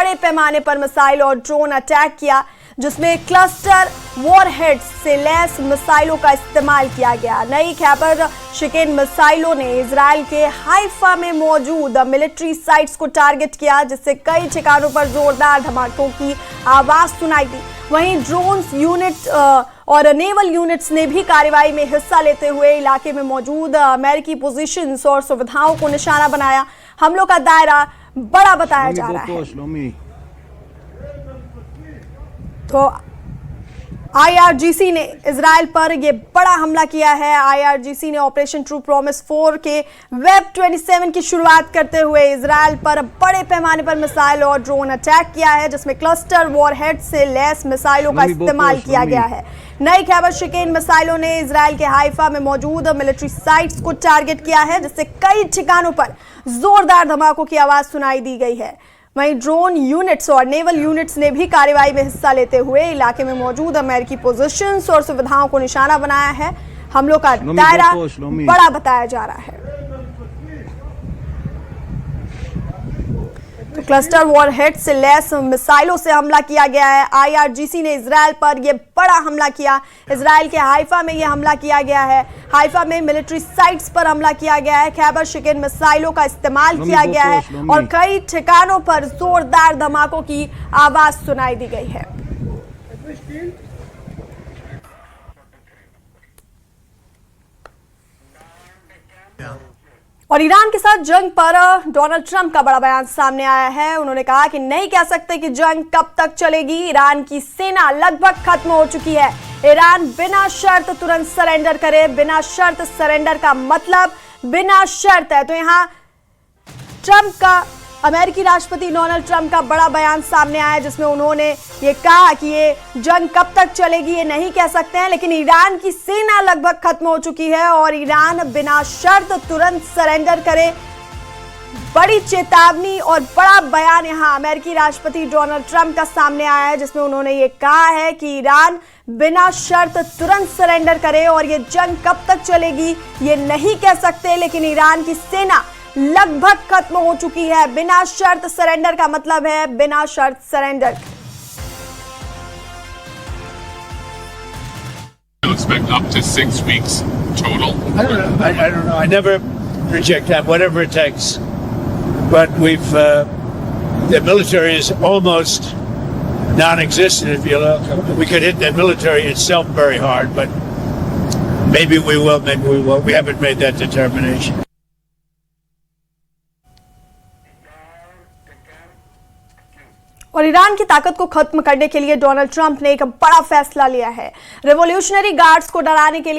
बड़े पैमाने पर मिसाइल और ड्रोन अटैक किया, जिसमें क्लस्टर वॉरहेड्स से लैस मिसाइलों का इस्तेमाल किया गया। नई खैबर शिकेन मिसाइलों ने इजराइल के हाइफा में मौजूद मिलिट्री साइट्स को टारगेट किया, जिससे कई ठिकानों पर जोरदार धमाकों की आवाज सुनाई दी। वहीं ड्रोन्स यूनिट और नेवल यूनिट्स ने भी कार्रवाई में हिस्सा लेते हुए इलाके में मौजूद अमेरिकी पोजीशंस और सुविधाओं को निशाना बनाया। हमलों का दायरा बड़ा बताया जा रहा है। तो आईआरजीसी ने इजराइल पर यह बड़ा हमला किया है। आईआरजीसी ने ऑपरेशन ट्रू प्रॉमिस 4 के वेब 27 की शुरुआत करते हुए इजराइल पर बड़े पैमाने पर मिसाइल और ड्रोन अटैक किया है, जिसमें क्लस्टर वॉरहेड से लैस मिसाइलों का इस्तेमाल किया गया है। नई खैबर शिकेन मिसाइलों ने इजराइल के हाइफा में मौजूद मिलिट्री साइट्स को टारगेट किया है, जिससे कई ठिकानों पर जोरदार धमाकों की आवाज सुनाई दी गई है। वहीं ड्रोन यूनिट्स और नेवल यूनिट्स ने भी कार्रवाई में हिस्सा लेते हुए इलाके में मौजूद अमेरिकी पोजीशंस और सुविधाओं को निशाना बनाया है। हमलों का दायरा बड़ा बताया जा रहा है। तो क्लस्टर वॉरहेड से लैस मिसाइलों से हमला किया गया है। आईआरजीसी ने इजराइल पर यह बड़ा हमला किया। इजराइल के हाइफा में यह हमला किया गया है। हाइफा में मिलिट्री साइट्स पर हमला किया गया है। खैबर शिकेन मिसाइलों का इस्तेमाल किया गया है और कई ठिकानों पर जोरदार धमाकों की आवाज सुनाई दी गई है। और ईरान के साथ जंग पर डोनाल्ड ट्रंप का बड़ा बयान सामने आया है। उन्होंने कहा कि नहीं कह सकते कि जंग कब तक चलेगी। ईरान की सेना लगभग खत्म हो चुकी है। ईरान बिना शर्त तुरंत सरेंडर करे। बिना शर्त सरेंडर का मतलब बिना शर्त है। तो यहाँ ट्रंप का, अमेरिकी राष्ट्रपति डोनाल्ड ट्रंप का बड़ा बयान सामने आया, जिसमें उन्होंने ये कहा कि ये जंग कब तक चलेगी ये नहीं कह सकते हैं, लेकिन ईरान की सेना लगभग खत्म हो चुकी है और ईरान बिना शर्त तुरंत सरेंडर करे। बड़ी चेतावनी और बड़ा बयान यहाँ अमेरिकी राष्ट्रपति डोनाल्ड ट्रंप का सामने आया है, जिसमें उन्होंने ये कहा है कि ईरान बिना शर्त तुरंत सरेंडर करे और ये जंग कब तक चलेगी ये नहीं कह सकते, लेकिन ईरान की सेना लगभग खत्म हो चुकी है। बिना शर्त सरेंडर का मतलब है बिना शर्त surrender. Expect up to 6 weeks total. I don't know. I never reject that. Whatever it takes. But the military is almost non-existent. If you look, we could hit the military itself very hard, but maybe we will. Maybe we won't. We haven't made that determination. और Iran की ताकत को खत्म करने के लिए Donald Trump ने एक बड़ा फैसला लिया है। रिवॉल्यूशनरी गार्ड्स को डराने के लिए